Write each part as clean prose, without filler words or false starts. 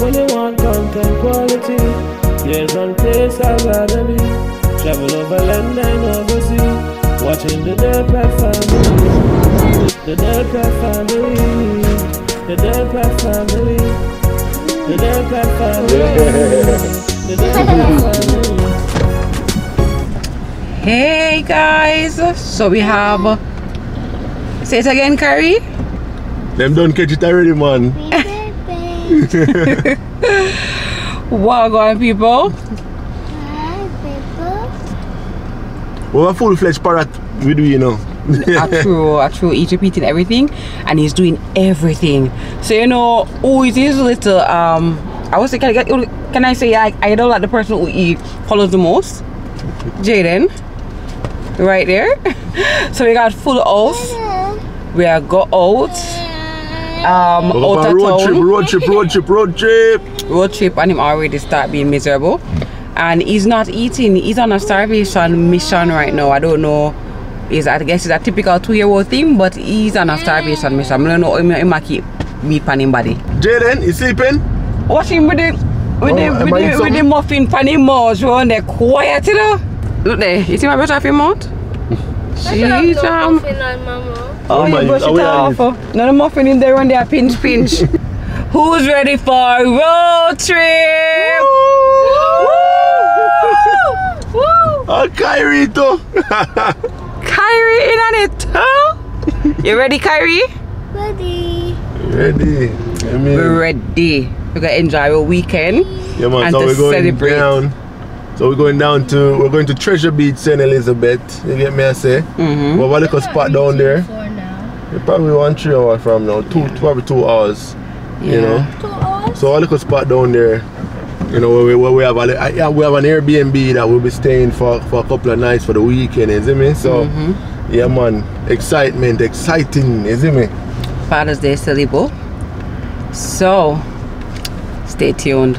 When you want content quality, there's one place I'd rather be. Travel over land and overseas, watching the Dirt Pack family. The Dirt Pack family. The Dirt Pack family. The Dirt Pack family. The Dirt Pack family. Hey guys, so we have, say it again, Carrie? Them don't catch it already, man. Wow, go on, people. Hi, people. We're a full-fledged parrot with you know. a true, he's repeating everything and he's doing everything. So you know who is his little I was thinking, can I say I don't like the person who he follows the most? Jaden. Right there. So we got full house. We are go out. Out of road trip and him already start being miserable. And he's not eating, he's on a starvation mission right now. I don't know. I guess it's a typical 2-year-old thing, but he's on a starvation mission. I don't know how he might keep meat on him body. Jaden, you sleeping? Watch him with the muffin pan him mouth. Run there quiet, you know. Look there, you see my brush off your mouth? Jeez, oh, you brush it off. No, the muffin in there run there pinch. Who's ready for a road trip? Oh, Kyrie too. Kyrie in on it, huh? You ready, Kyrie? Ready. Ready. We're ready. We're gonna enjoy our weekend. Yeah, man. And So to we're going celebrate. down. So we're going to Treasure Beach, St. Elizabeth. You get me? I say. We have a little spot down there. You probably 1-3 hours from now. Probably 2 hours. Yeah. You know. 2 hours. So a little spot down there. You know, where we have an Airbnb that we'll be staying for a couple of nights for the weekend, you see me? So, yeah, man, exciting, you see me? Father's Day celebo. So, stay tuned.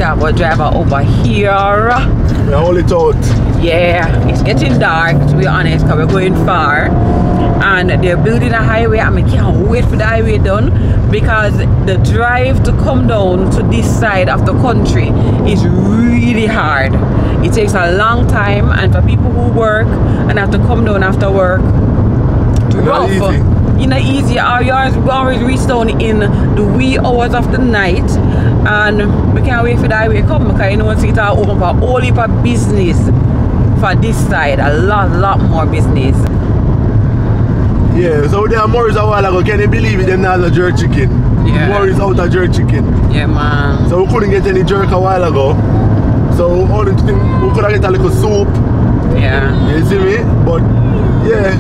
Our driver over here. We hold it out. Yeah, it's getting dark, to be honest, because we're going far and they're building a highway and we can't wait for the highway done because the drive to come down to this side of the country is really hard. It takes a long time, and for people who work and have to come down after work, it's rough. You know, easy. We always reach down in the wee hours of the night, and we can't wait for the highway come because you know it's open for a whole heap of business for this side. A lot more business. Yeah, so there are Morris a while ago. Can you believe it? Them not a jerk chicken. Yeah. Morris out of jerk chicken. Yeah, man. So we couldn't get any jerk a while ago. So all the thing, we could have get a little soup. Yeah. You see me? But yeah,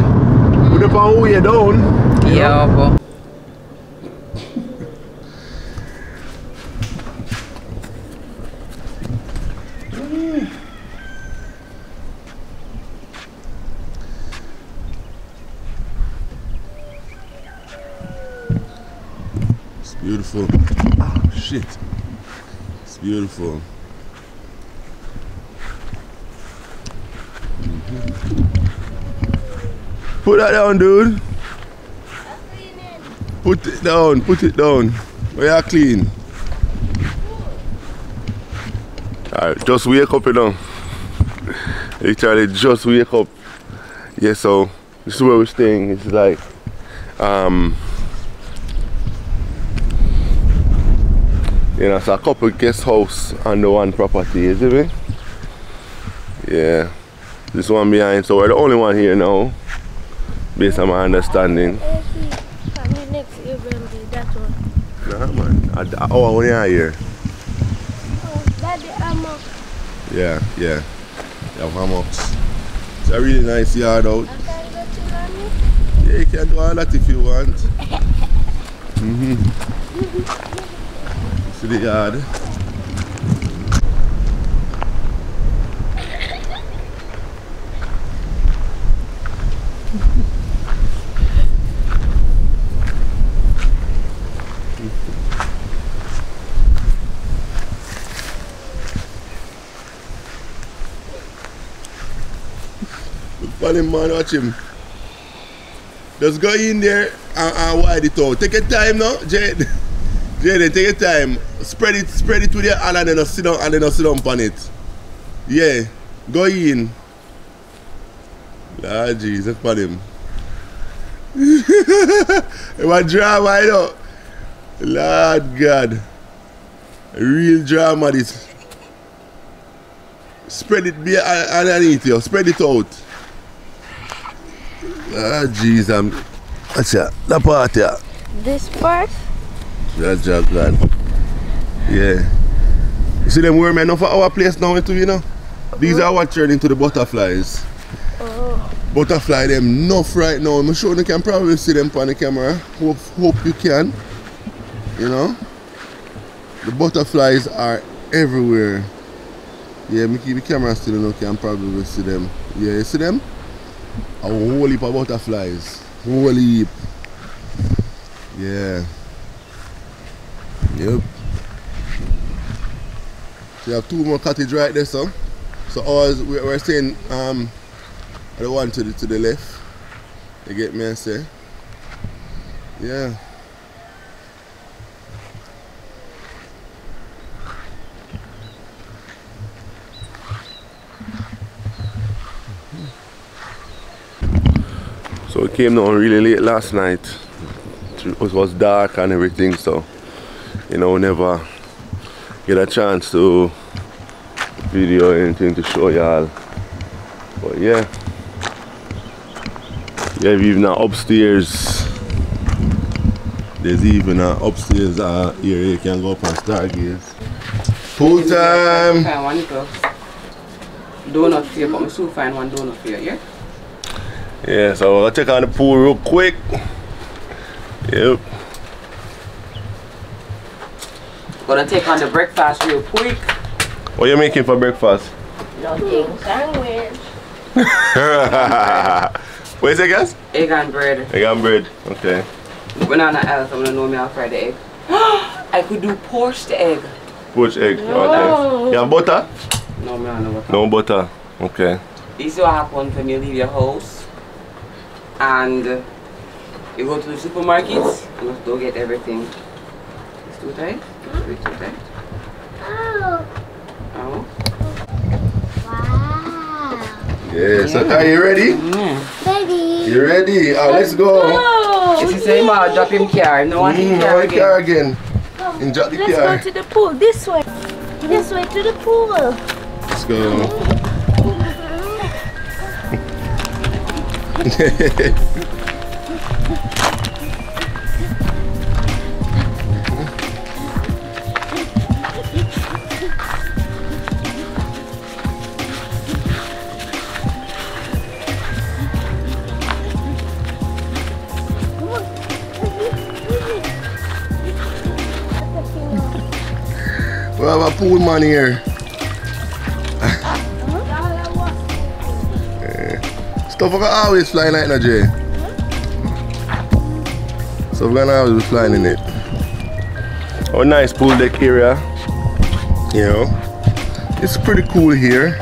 we depend on who you're down. Yeah, but it's beautiful. Oh shit. It's beautiful. Put that down, dude. Put it down. We are clean. Alright, just wake up, you know. Literally just wake up. Yeah, so this is where we're staying. It's like you know, it's a couple guest house on the one property, isn't it? Yeah. This one behind, so we're the only one here now, based on my understanding. Next Airbnb, that one. Nah, man. Oh, when you are here. Oh, Daddy, Yeah, yeah. Yeah, hammocks. It's a really nice yard out. I can go to mommy. Yeah, you can do all that if you want. See the yard. Funny man, watch him. Just go in there and wide it out. Take your time now, Jade. Jade, take your time. Spread it with your hand and then sit down on it. Yeah. Go in. Lord Jesus, look at him. It was drama, you know. Lord God. Real drama this. Spread it underneath you. Spread it out. Ah, jeez, what's that? That part here. This part? That's just glad. Yeah. You see them worm enough for our place now too, you know? These are what turn into the butterflies. Oh. Butterfly them enough right now. I'm sure you can probably see them on the camera. Hope you can. You know? The butterflies are everywhere. Yeah, me keep the camera still and you can probably see them. Yeah, you see them? A whole heap of butterflies. Whole heap. Yeah. Yep. So you have 2 more cottages right there, so. So ours we're staying the one to the left. You get me, I say? Yeah. So it came down really late last night. It was dark and everything, so you know, never get a chance to video anything to show y'all. But yeah. Yeah, even upstairs. There's even an upstairs area you can go up and stargaze. Pool time! Donut for you, but I still find one donut for you, yeah? Yeah, so I'll check on the pool real quick. Yep. Gonna take on the breakfast real quick. What are you making for breakfast? Nothing. Sandwich. What is it, guys? Egg and bread. Egg and bread. Okay. Banana else, I'm gonna know me I'll fry the egg. I could do poached egg. Poached egg. No. Okay. You have butter? No, man, no butter. No butter. Okay. This is what happens when you leave your house and you go to the supermarket and just don't get everything. It's too tight? It's too tight? Oh. Oh. Wow. Yeah, so are you ready? Ready. You ready? Let's go. Oh. This is the same drop him car. No one in Car car again. again. And drop the Let's car. go to the pool. This way. This way to the pool. Let's go. We have a pool man here. Stuff are always flying like that, Jay. So we're gonna always be flying in it. Oh, nice pool deck area. You know, it's pretty cool here.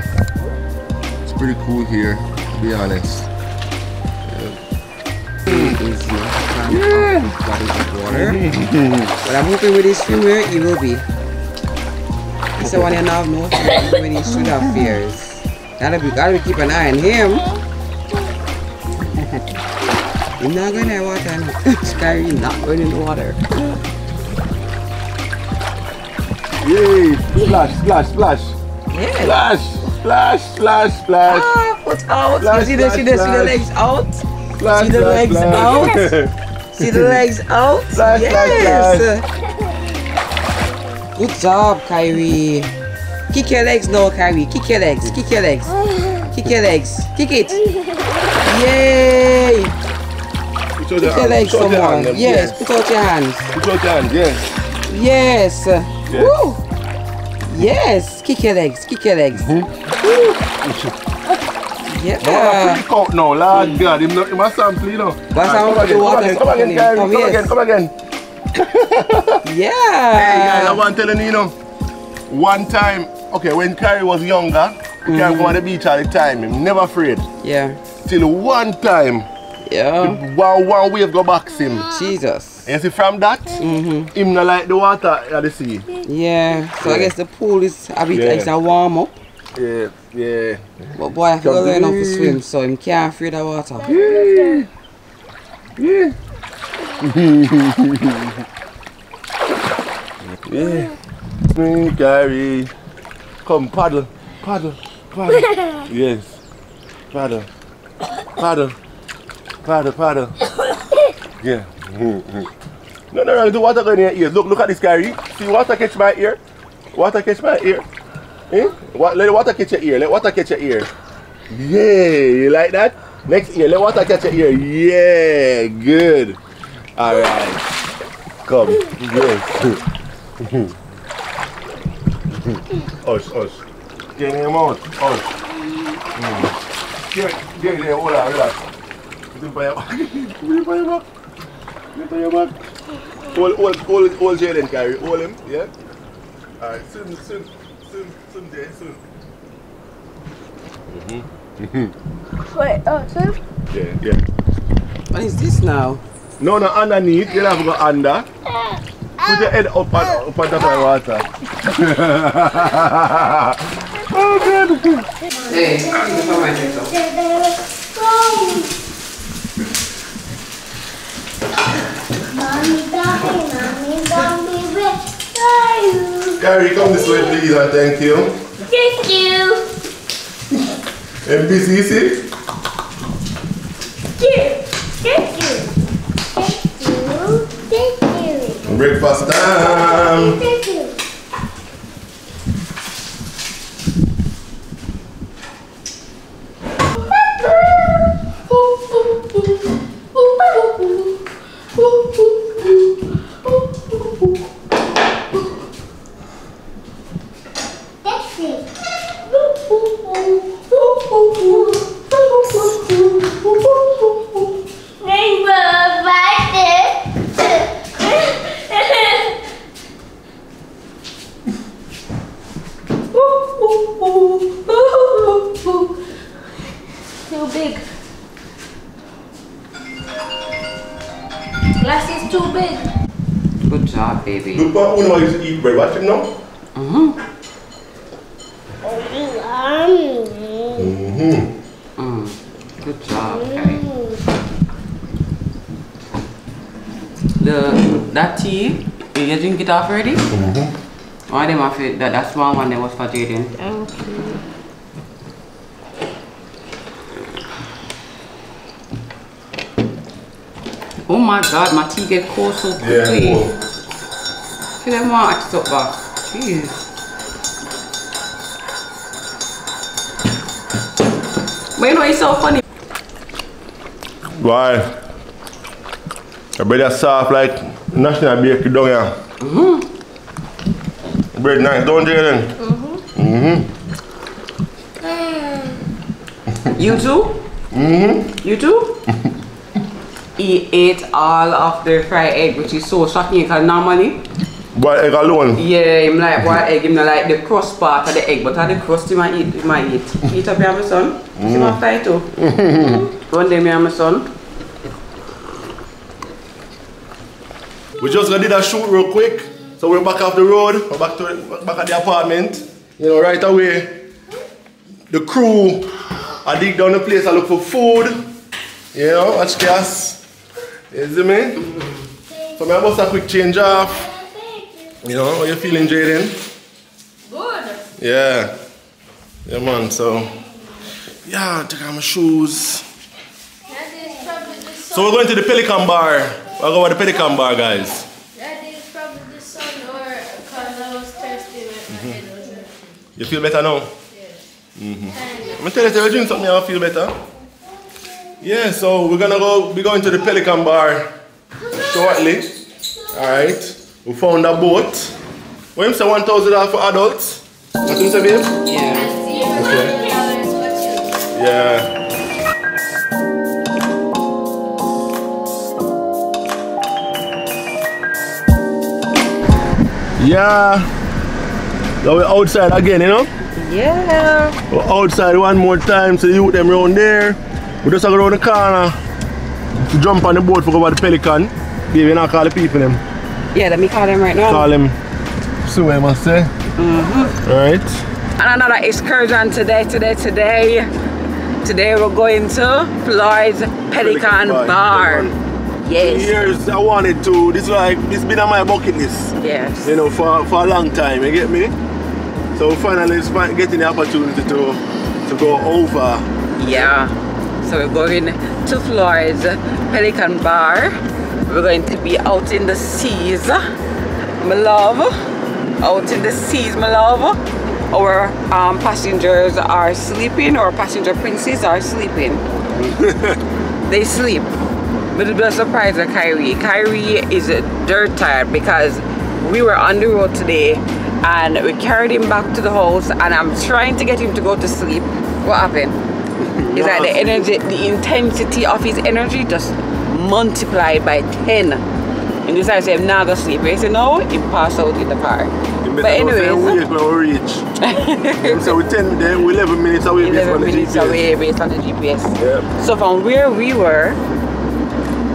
It's pretty cool here, to be honest. Yeah. But I'm hoping with this swimwear it will be. It's the one you have no fear when he should have fears. Gotta be keep an eye on him. He's not going in the water. Sky not going in the water. Yay! Splash, splash, splash. Yeah. Splash, splash, splash, splash. Ah, foot out. Splash, See the splash. legs out. Splash, See the splash, legs splash. out. See the legs out. Splash, yes. splash, Good job, Kyrie. Kick your legs now, Carrie. Kick your legs. Kick your legs. Kick your legs. Kick it. Yay! Kick your legs some more. Yes, put out your hands. Put out your hands, yes. Yes. Woo! Yes. Kick your legs. Kick your legs. Yeah. Out now, Lord God. He must sample, you know. Come again. Yeah. Hey guys, I want to tell you, one time, okay, when Carrie was younger, we can't go on the beach all the time. I'm never afraid. Yeah. Till one time, one wave go back him. Jesus. And you see from that, him not like the water at the sea. Yeah. So I guess the pool is a bit extra warm up. Yeah, yeah. But boy, I feel learn how to swim, so him can't afraid of water. Yeah. Yeah. Yeah. Swing, Carrie. Come, paddle. Yes. Paddle. Yeah. No, the water going in your ears. Look at this, Carrie. See, water catch my ear. Eh? Let the water catch your ear. Yeah, you like that? Next ear, let water catch your ear. Yeah, good. Alright. Come. Yes. Hush. Get in your mouth. Hush. Get there, hold on, relax. Put him by your back. Hold Jaden, Carrie. Hold him, yeah? Alright, soon there, soon. Wait, swim? Yeah. What is this now? No, underneath. You have to go under. Put your head up on top of the water. Oh, God. Hey, for my drink Mommy, Carrie, come this way, please, and thank you. Thank you. And busy, see? Thank you. Breakfast time. Thank you. Too big. Glass is too big. Good job, baby. Look what one used to eat bread. Watch him now. Good job, Carrie. That tea, you drink it off already? One of them off it, that small one that was for Jaden. Okay. Oh my God, my tea get cold so quickly. Yeah, See them want to act up back. Jeez. But you know it's so funny. Why? I bread is soft like national bakery down here. Bread nice, don't you then? You too? You too? He ate all of the fried egg, which is so shocking because normally boiled egg alone? yeah, him like boiled egg, him not like the crust part of the egg, but at the crust he might eat. Eat up here, my son. See my fry too. One day me and my son. We just gonna do that shoot real quick. So we're back off the road, we're back at the apartment. You know, right away. The crew, I dig down the place, I look for food. You know, watch gas. You see me? So I bust a quick change off. You know, how you feeling, Jaden? Good. Yeah. Yeah, man, so. Yeah, take off my shoes. So we're going to the Pelican Bar. We'll go to the Pelican Bar, guys. That is probably the sun or because I was thirsty when my head was hurting. You feel better now? I'm gonna tell you, if you drink something, I'll feel better. Yeah, so we're gonna be going to the Pelican Bar shortly. Alright. We found a boat. What you say, $1,000 for adults? What you say, babe? Yeah. Okay. Yeah. Yeah. So we're outside again, you know? Yeah. We're outside one more time, so you youth them around there. We just go around the corner to jump on the boat for go over the Pelican. Baby, you not call the people them. Yeah, let me call them right now. Call them. So I must say. Alright. And another excursion today. Today we're going to Floyd's Pelican Bar. Yes. Years I wanted to. This been on my bucket list. Yes. You know, for a long time, you get me? So finally getting the opportunity to go over. Yeah. So we're going to Floyd's Pelican Bar. We're going to be out in the seas, my love. Out in the seas, my love. Our passengers are sleeping, our passenger princes are sleeping. They sleep. But it's a surprise to Kyrie. Kyrie is dirt tired because we were on the road today and we carried him back to the house and I'm trying to get him to go to sleep. What happened? It's like the energy, the intensity of his energy just multiplied by 10. And this I said, nah, go sleep. He said, no, he passed out in the car. But anyways, so we're 11 minutes away. 11 minutes away based on the GPS. Yep. So from where we were,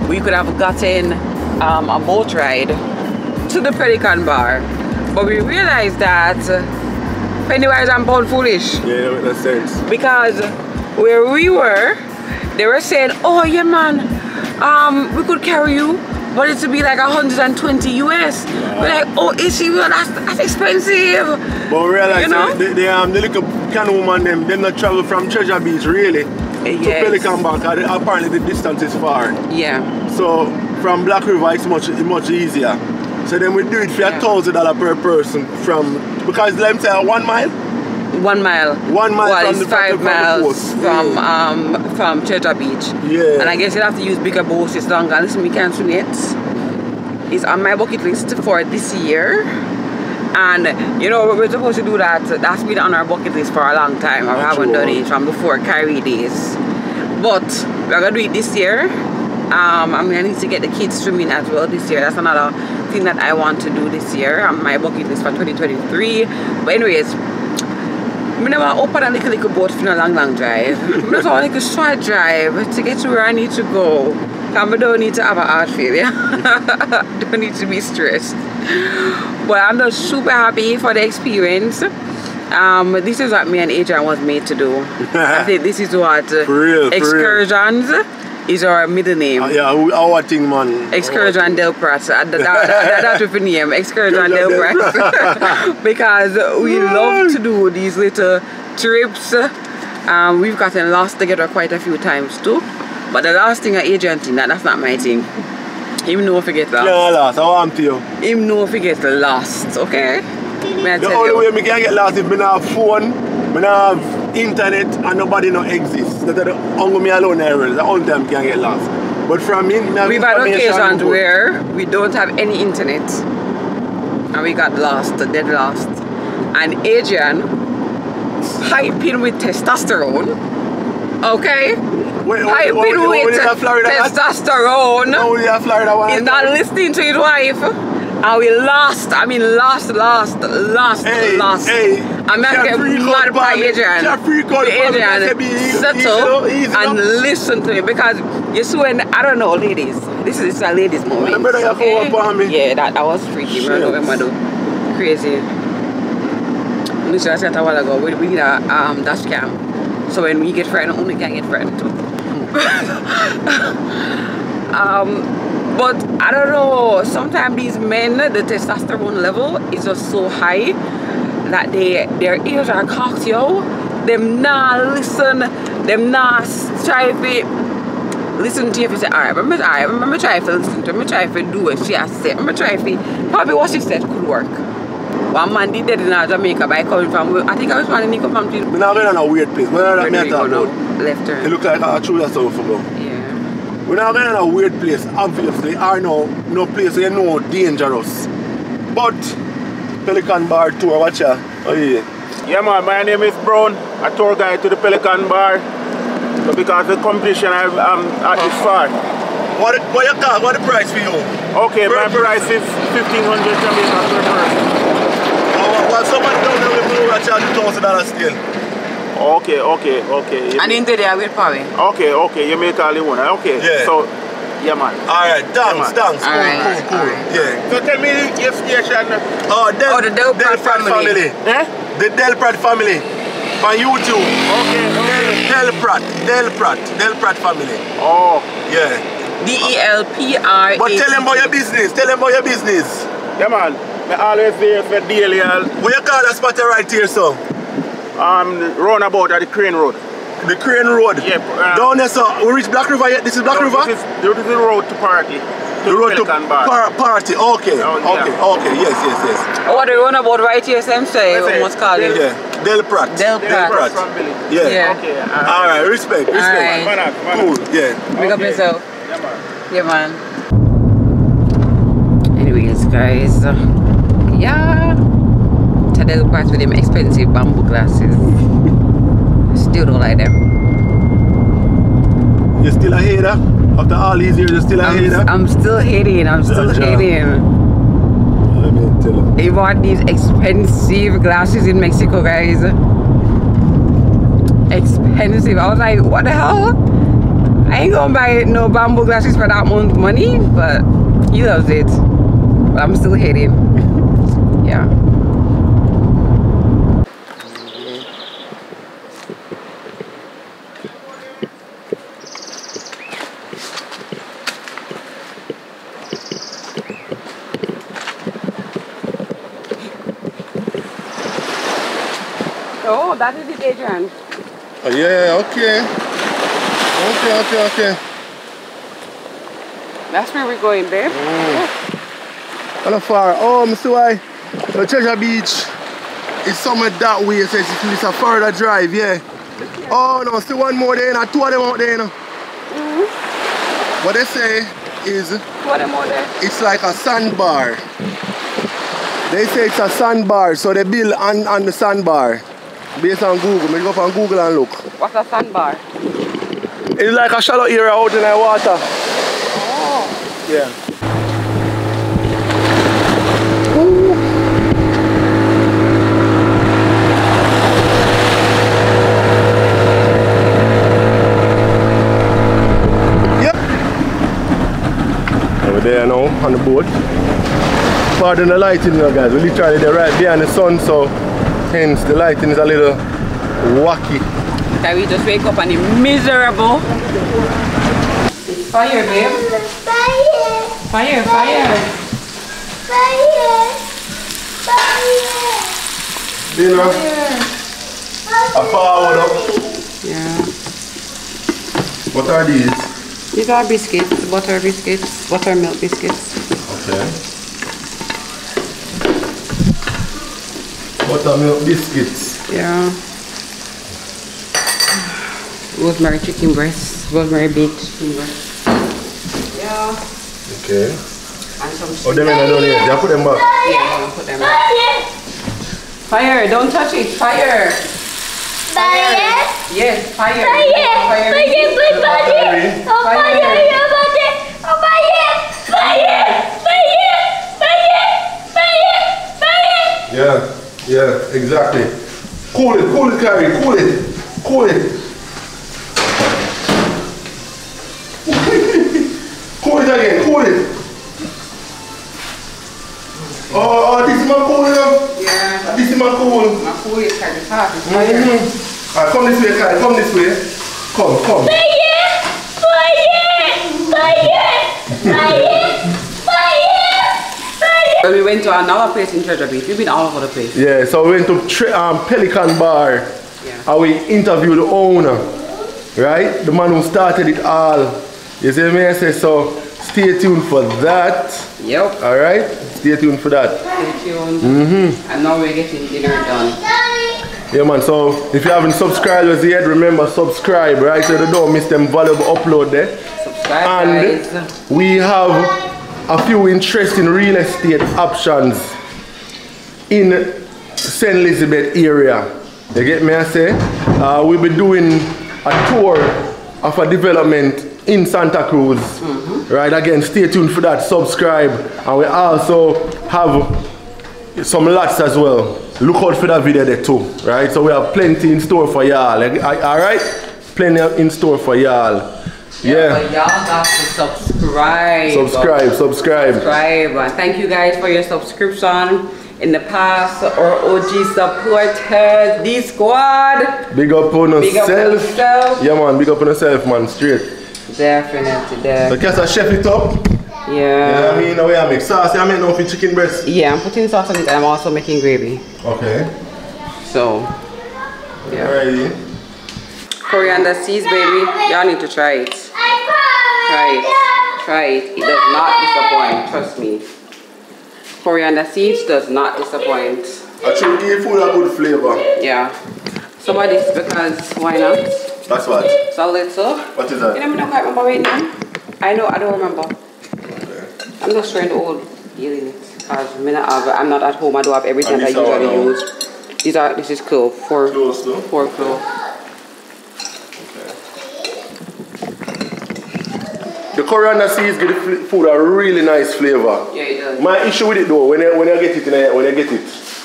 we could have gotten a boat ride to the Pelican Bar. But we realized that penny-wise and pound foolish. Yeah, that makes sense. Because where we were, they were saying, oh yeah man, we could carry you, but it would be like 120 US. We're like, oh, is she? Well, that's expensive. But we realized, you know? the little canoe woman, them not travel from Treasure Beach really to Pelican Bar, because apparently the distance is far. Yeah. So from Black River it's much easier. So then we do it for $1,000 per person because let me say 1 mile? 1 mile. 1 mile well, from it's the 5 miles from Treasure Beach. Yeah. And I guess you have to use bigger boats. It's longer. Listen, we can't swim yet. It's on my bucket list for this year. And you know, we're supposed to do that. That's been on our bucket list for a long time. I haven't done it from before Kyrie days. But we're gonna do it this year. I'm gonna need to get the kids swimming as well this year. That's another thing that I want to do this year on my bucket list for 2023. But anyways, I never open a little boat for a long drive. I just want a little short drive to get to where I need to go. Because I don't need to have an heart failure. Don't need to be stressed. But I'm just super happy for the experience. This is what me and Adrian was made to do. I think this is what excursions is our middle name. Yeah, our thing, man. Excursion Del Prat. That's the name. Excursion Del Prat. Because we love to do these little trips. We've gotten lost together quite a few times too. But the last thing Adrian think that's not my thing. Him know if he get lost. Yeah, lost. I want to you. Him know if he get lost, okay? The only way me can get lost is me not have phone, me not have internet, and nobody no exists. That's the only me alone area. The only time can get lost. But from me, we've had occasions where we don't have any internet, and we got lost, dead lost. And Adrian hyping with testosterone. Okay? Hyping with testosterone. He's not listening to his wife. And we lost. I mean, lost. Hey, I'm not getting mad by Adrian. Adrian, settle and listen to me. Because you see when, I don't know, ladies. This is a ladies moment. Okay? Yeah, that was freaky. Remember, crazy. I said a while ago, we need a dash cam. So when we get frightened, only can get frightened too. But I don't know, sometimes these men, the testosterone level is just so high that their ears are cocked, yo. Them not listen, them not try to listen to you if you say, alright, remember try to listen to her, try to do what she has said, remember try to probably what she said could work. One man did that in Jamaica by coming from, I think I was planning to come from We're not going on a weird place. We're not going to talk about. Left turn. It look like a true yourself for go. Yeah. We're not going on a weird place. Obviously, are no place where you know dangerous. But Pelican Bar tour, watch ya. Oh yeah. Yeah man, my name is Brown, a tour guide to the Pelican Bar. So because the competition I'm at this far. What you cost? What the price for you? Okay, my price is 1,500 Jamaican per person. Well, somebody down there will know I charge $1,000 still. Okay. And into there with Patroen. Okay, you make all you want. Okay, Yeah. So, yeah man. Alright, thanks. Cool. Alright. Yeah. So tell me your station. The Del Pratt family. Eh? The Del Pratt family. On YouTube. Okay. Del Pratt family. Oh. Yeah. DELPR. But tell them about your business. Yeah man, I always there for daily. What you call that spot right here, so? Roundabout at the Crane Road. The Crane Road? Yeah. Down there, so we reach Black River yet? This is Black River? This is the road to Party. The road to Party. Okay. Yes. What the runabout right here, same say, what's called it? Yeah. Del Pratt. Family. Yeah. Okay. Alright, respect. Alright. Cool, yeah. Pick up yourself. Yeah man. Yeah, man. Anyways, guys, yeah, Del Pratt with them expensive bamboo glasses. Still don't like them. You still a hater? After all these years, you still a hater? I'm still hating. Let me tell you. They bought these expensive glasses in Mexico, guys. Expensive. I was like, what the hell? I ain't gonna buy no bamboo glasses for that much money, but he loves it. But I'm still hating. Yeah. Oh, that is it, Adrian. Oh, yeah, okay. That's where we're going, babe. How far? Oh, Mr. Why? The Treasure Beach is somewhere that way, so it's a further drive, yeah. Oh, no, still one more there, two of them out there, What they say is, it's like a sandbar. They say it's a sandbar, so they build on the sandbar. Based on Google. Maybe go up on Google and look. What's a sandbar? It's like a shallow area out in the water. Oh. Yeah. Ooh. Yep. Over there now on the boat. Pardon the lighting now, guys. We're literally there right behind the sun, so hence the lighting is a little wacky. Can we just wake up and it's miserable? Fire, babe. Fire. Dinner. A forward up. Yeah. What are these? These are biscuits, buttermilk biscuits. Okay. Buttermilk biscuits. Yeah. Rosemary chicken breast, rosemary baked chicken breast. Yeah. Okay. And some Oh, them in the down here. You put them back. Yeah, I'm gonna put them back. Fire! Don't touch it. Fire! Yes, fire. Yeah, exactly. Cool it, Carrie, cool it. Cool it again, cool it. Oh, this is my cool, Yeah. This is my cool. My cool is kind of hot. It's fire. Alright, come this way, Carrie, come this way. Come. When we went to another place in Treasure Beach, we've been all over the place. Yeah, so we went to Pelican Bar. Yeah. And we interviewed the owner, right? The man who started it all. You see me? I say so stay tuned for that. Yep. Alright? Stay tuned for that. Stay tuned. And now we're getting dinner done. Yeah man, so if you haven't subscribed as yet, remember subscribe, right? So you don't miss them valuable upload there. Subscribe, and guys. We have a few interesting real estate options in St. Elizabeth area. You get me I say? We'll be doing a tour of a development in Santa Cruz. Right, again, stay tuned for that, subscribe. And we also have some lots as well. Look out for that video there too, right? So we have plenty in store for y'all, alright? Plenty in store for y'all. Yeah. But y'all got to subscribe. Subscribe. And thank you guys for your subscription in the past. Our OG supporters, D Squad. Big up on yourself. Yeah man, big up on yourself man, straight. Definitely. So guess I chef it up. Yeah. I mean, now I make sauce. I make no for chicken breast. Yeah, I'm putting sauce on it and I'm also making gravy. Okay. So, yeah. Alrighty. Coriander seeds, baby. Y'all need to try it. Try it. It does not disappoint. Trust me. Coriander seeds does not disappoint. Actually, give food a good flavor. Yeah. Some of this because why not? That's what. So little. What is that? You know, I don't quite remember right now. I don't remember. Okay. I'm just trying to hold in it. Because I'm not at home. I don't have everything that I usually use. This is clove. Four clove. The coriander seeds give the food a really nice flavor. Yeah, it does. My issue with it though, when you get it,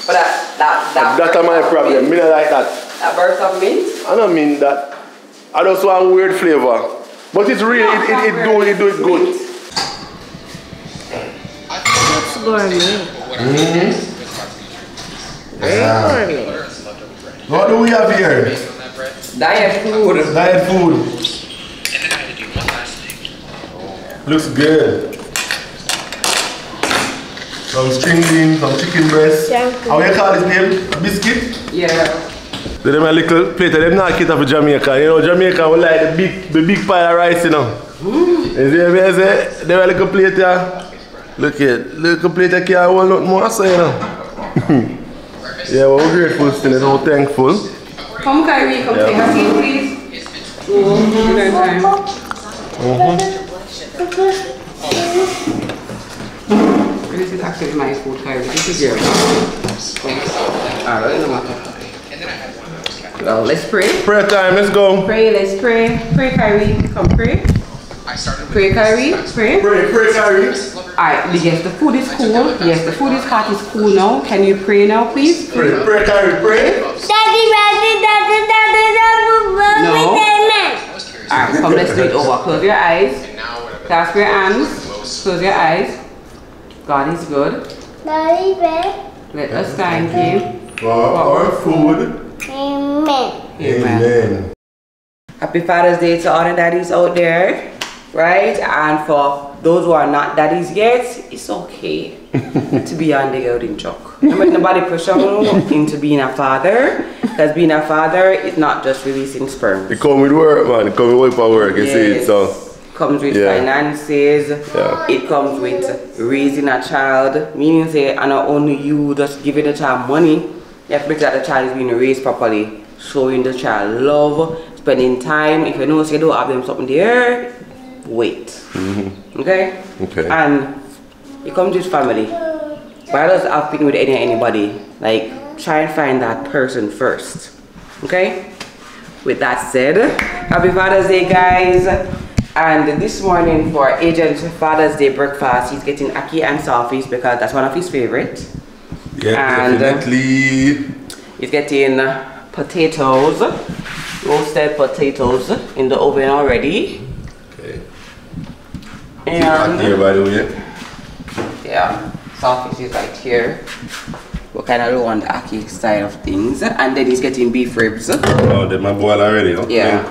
But that's my problem. Me not like that. That burst of mint? I don't mean that. I just want weird flavor. But it's really, it do it good. It's gourmet. Very gourmet. What do we have here? Diet food. Diet food. Looks good. Some string beans, some chicken breast. How you call this name? A biscuit? Yeah. So them a little plate of them not cater for Jamaica. You know, Jamaica will like the big pile of rice, you know. You see what I say? They have a little plate here. Look at little plate here can't hold nothing more, so you know. Yeah, well, we're grateful still, and so thankful. Come Kyrie, come take a seat, please. Dinner time. This is actually my food, Kyrie. This is yours. Alright, no matter. Well, let's pray. Prayer time, let's go. Pray, let's pray. Pray, Kyrie. Come pray. Pray, Kyrie. Pray. Pray, Kyrie. Alright, yes, the food is cool. Yes, the food is hot, is cool now. Can you pray now, please? Pray, Kyrie, pray. No. Alright, come, let's do it over. Close your eyes. Clasp your hands. Close your eyes. God is good. Let us thank you for our food. Amen. Amen. Happy Father's Day to all the daddies out there, right? And for those who are not daddies yet, it's okay to be on the golden truck. Nobody pressure you into being a father, because being a father is not just releasing sperm. It comes with work, man. It comes with work, you see it, so. Comes with finances, it comes with raising a child, meaning say, and not only you just giving the child money, you have to make sure that the child is being raised properly, showing the child love, spending time. If you know you don't have them something there, wait. Okay? Okay. And it comes with family. Why does have been with anybody? Like, try and find that person first. Okay? With that said, happy Father's Day, guys. And this morning for Agent's Father's Day breakfast, he's getting ackee and saltfish because that's one of his favorites. Yeah, and definitely. He's getting potatoes, roasted potatoes in the oven already. Okay. And here, by the way. Yeah, saltfish is right here. We're kind of low on the ackee side of things. And then he's getting beef ribs. Oh, they might boil already, huh? Yeah.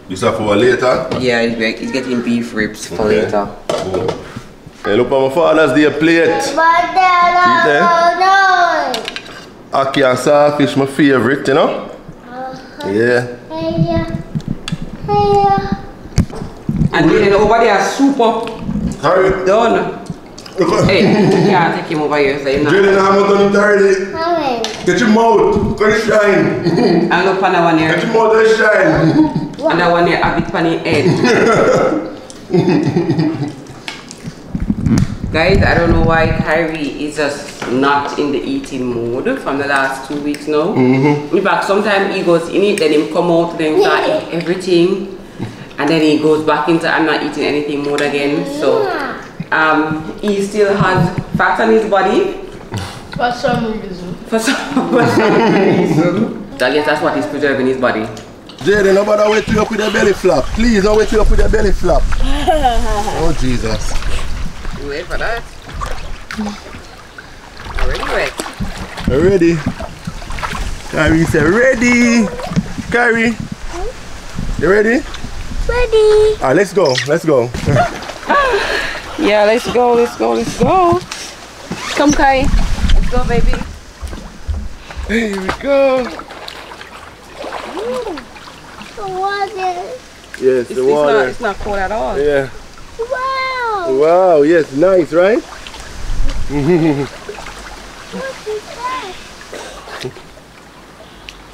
This is for later? Yeah, he's getting beef ribs for later. Cool. Hey, look at my Father's Day plate. See there? Ackee and saltfish, my favorite, you know? Yeah. And then over there, super Harry. Done. Hey, yeah, take him over here. So you're not. Jaden, I'm going to already. How Get your mouth. Let it shine. And look on that one here. Get your mouth. Let it shine. And that one here, have it on your head. Guys, I don't know why Kyrie is just not in the eating mood from the last 2 weeks now. In fact, sometimes he goes in it, then he come out, then start eat everything, and then he goes back into I'm not eating anything mode again. So he still has fat on his body. For some reason. For some reason. So I guess that's what he's preserving his body. Jaden, nobody wait you up with your belly flap. Please, don't wait you up with your belly flap. Oh, Jesus. Wait for that. Already wet. Ready? Kyrie said ready. Kyrie, you ready? Ready. Alright, let's go. Let's go. Yeah, let's go, let's go, let's go. Come, Kai. Let's go, baby. Here we go. The water. Yes, the water. It's not cold at all. Yeah. Wow. Wow, yes, nice, right? What is that?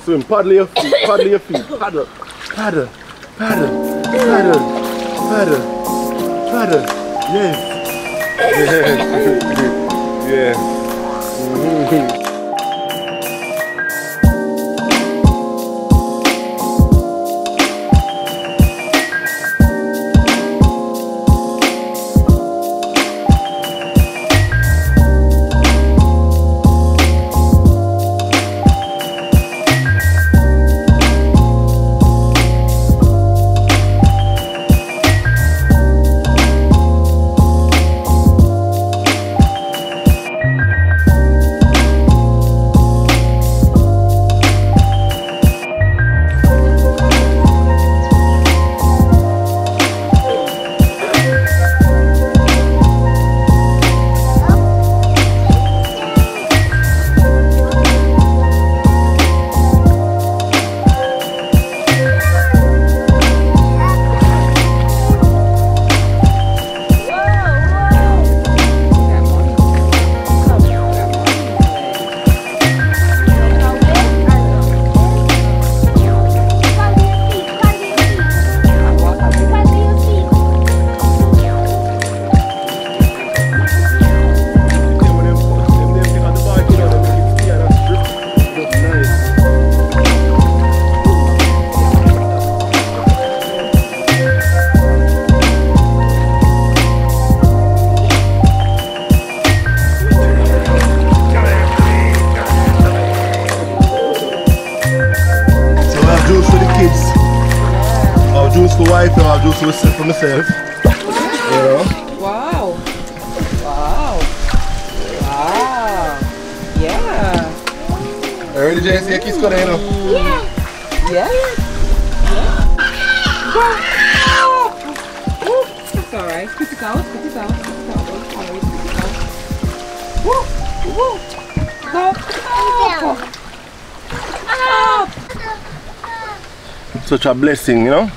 Swim, paddle your feet, paddle your feet, paddle, paddle, paddle, paddle, paddle, paddle, yes, yes, yes. For myself, you know. Wow. Wow. Wow. Yeah. Ready, Jay? See a kiss coming, you know? Yeah. Yeah. It's alright. Spit it out. Spit it out. Spit it out. Don't worry. Spit it out. Woo. Woo. Up. Up. Such a blessing, you know,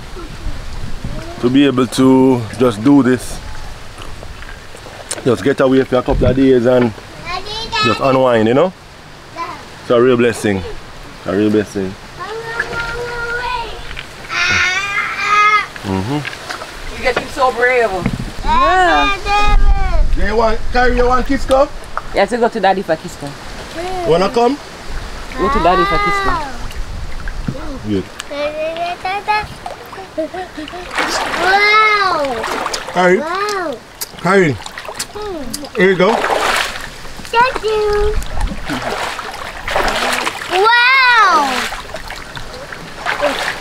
to be able to just do this, just get away for a couple of days and just unwind, you know. It's a real blessing. A real blessing. You getting so brave. Yeah. Do you want carry your one kiss cup? You have to go to daddy for kiss cup. Wanna come? Go to daddy for kiss cup. Good. Wow. Carry. Wow. Carry. Here you go. Thank you. Wow.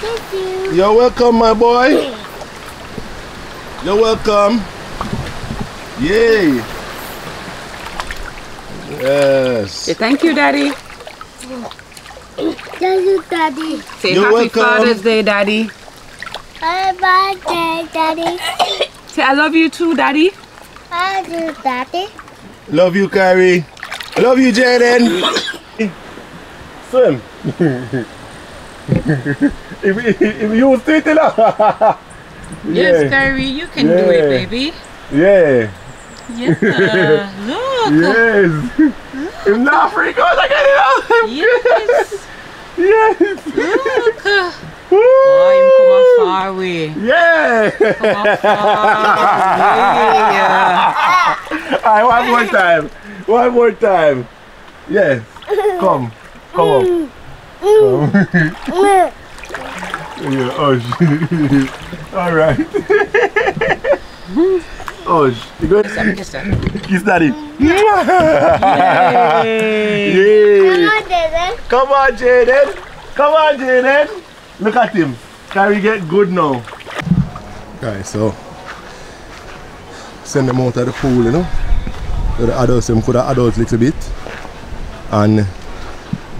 Thank you. You're welcome, my boy. You're welcome. Yay. Yes. Say thank you, daddy. Thank you, Daddy. Say You're happy welcome. Father's Day, daddy. Happy birthday, Daddy. Say I love you too, daddy. I do, Daddy. Love you, Kyrie. Love you, Jaden. Swim. if you stay till Yes, Kyrie, you can do it, baby. Yeah. Yeah. Look. Yes. Him not freak out again, you know? Yes. Yes. Look. Woo. Oh, him come far away. Yeah. Alright, one more time. One more time. Yes. Come. Come on. Yeah, oh, alright. Oh, you good? Kiss her. Kiss daddy. Yay. Yay. Come on, Jaden. Come on, Jaden. Look at him. Can we get good now? Guys, so send them out of the pool, you know. So the adults, them could have adults a little bit. And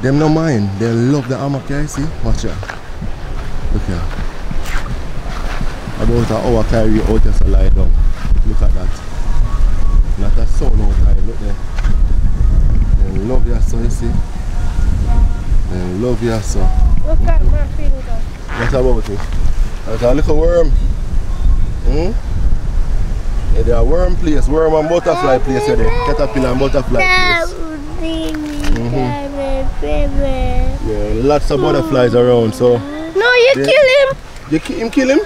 them no mind. They love the hammock, you see? Watch out. Look here. About an hour carry out just to lie down. Look at that. Not a sun outside, look there. They love your son, you see? They love your son. Look at my finger. What about it? There's a little worm. Yeah, there are worm place, worm and butterfly place there. Caterpillar and butterfly place. Yeah, lots of butterflies around, so. No, you kill him. You kill him?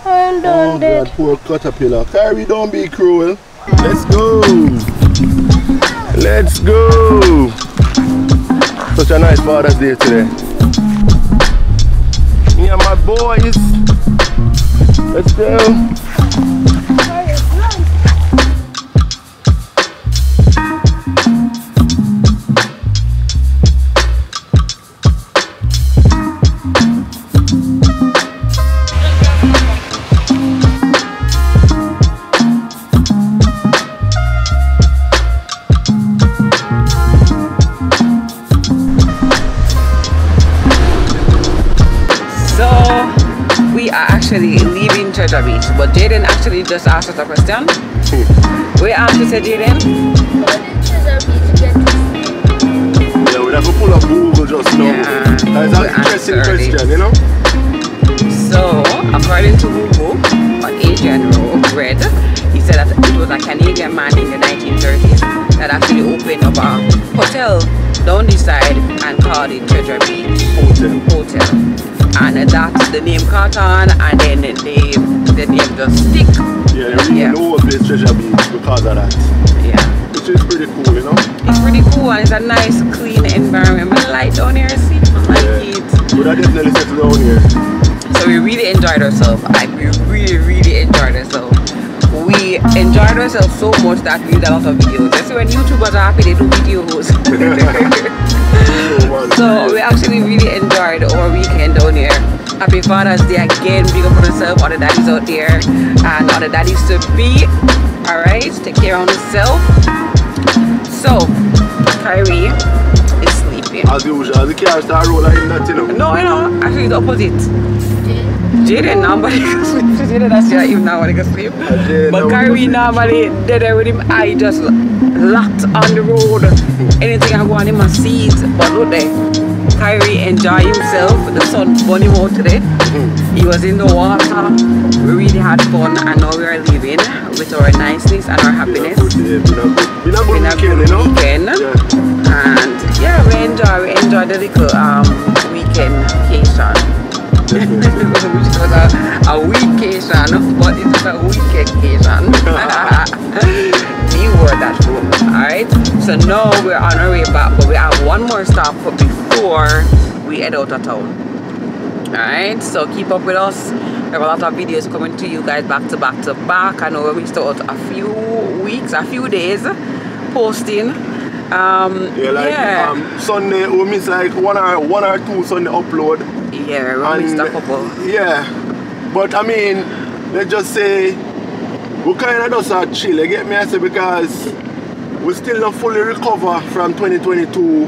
I'm done dead. God, poor caterpillar. Carrie, don't be cruel. Let's go. Let's go. Such a nice Father's Day today. Me and my boys. Let's go. Actually leaving Treasure Beach, but Jaden actually just asked us a question. We asked to say, Jaden? Yeah, we have to pull up Google just now. Yeah, That's an interesting question, you know? So, according to Google, on Asian read, he said that it was a Canadian man in the 1930s that actually opened up a hotel down this side and called it Treasure Beach Hotel. And that's the name caught on, and then the name just stick. Yeah, they really know a place Treasure Beach because of that. Yeah. Which is pretty cool, you know? It's pretty cool, and it's a nice, clean environment. I like down here, see? I like it. Would I definitely settle down here? So we really enjoyed ourselves. Like, we really enjoyed ourselves. We enjoyed ourselves so much that we did a lot of videos. That's when YouTubers are happy they do videos. So we actually really enjoyed our weekend down here. Happy Father's Day again. Big up on yourself, all the daddies out there and all the daddies to be. Alright, take care of yourself. So, Kyrie is sleeping. As usual, the car start rolling that, you know? No, actually the opposite. Jaden normally can sleep. Jaden that's here even now when he can sleep. But Kyrie normally dead there with him eye just locked on the road. Anything I go on in my seat. But look there. Kyrie enjoy himself. The sun burn him out today. He was in the water. We really had fun, and now we are leaving with our niceness and our happiness. Been a good weekend. Yeah. And yeah, we enjoy the little weekend vacation. Which was a weekcation, but it's a weekendcation. New word that for. Alright, so now we're on our way back, but we have one more stop before we head out of town. Alright, so keep up with us. We have a lot of videos coming to you guys back to back to back. I know we missed out a few days posting. Sunday we miss like one or two Sunday upload. Yeah, we missed a couple. Yeah, but I mean, let's just say we kind of just chill, you get me? I say, because we still not fully recover from 2022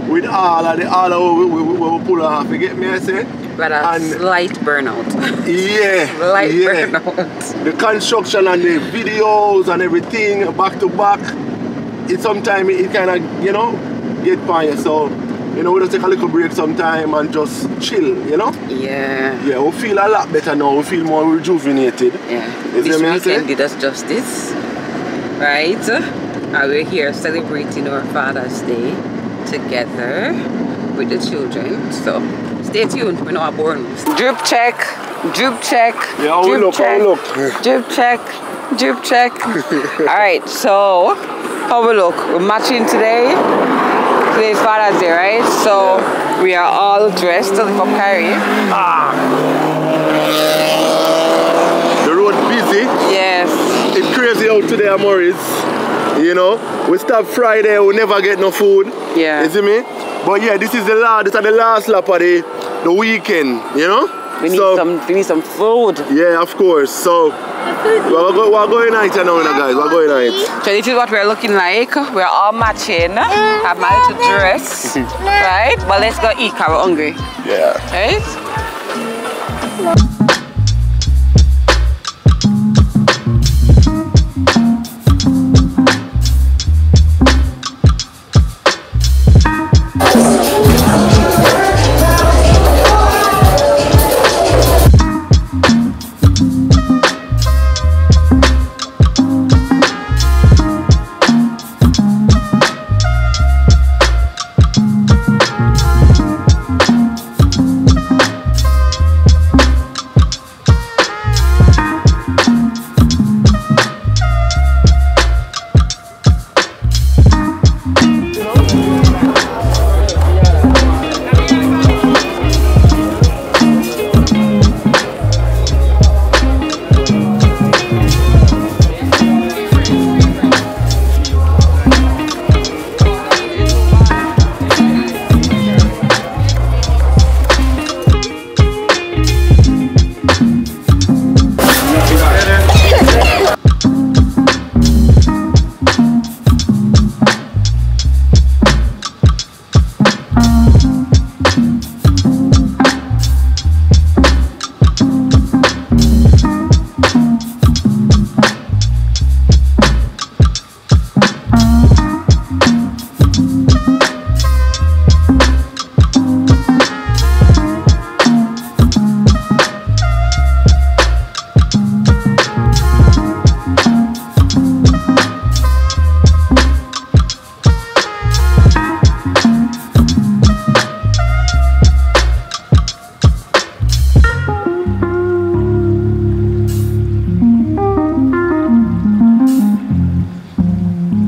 with all of we pull off, you get me? I say. But a slight burnout. Yeah. Slight burnout. The construction and the videos and everything back to back. Sometimes it kind of, you know, get by you. So you know, we just take a little break sometime and just chill, you know? Yeah. Yeah, we feel a lot better now. We feel more rejuvenated. Yeah. Is This it me I weekend say? did us justice, right? And we're here celebrating our Father's Day together with the children. So stay tuned. We know our born. Drip check. Drip check. Yeah, how we drip look, check. how we look. Drip check. Drip check. Alright, so how we look? We're matching today. Today's Father's Day, right? So we are all dressed to lift up Kyrie. The road busy. Yes. It's crazy out today, Maurice. You know, we start Friday, we never get no food. Yeah. You see me? But yeah, this is the last lap of the weekend, you know? We need some food. Yeah, of course. So we're going night now, guys. We're going night. So this is what we're looking like. We're all matching. Have my little dress. Right? But let's go eat because we're hungry. Yeah. Right?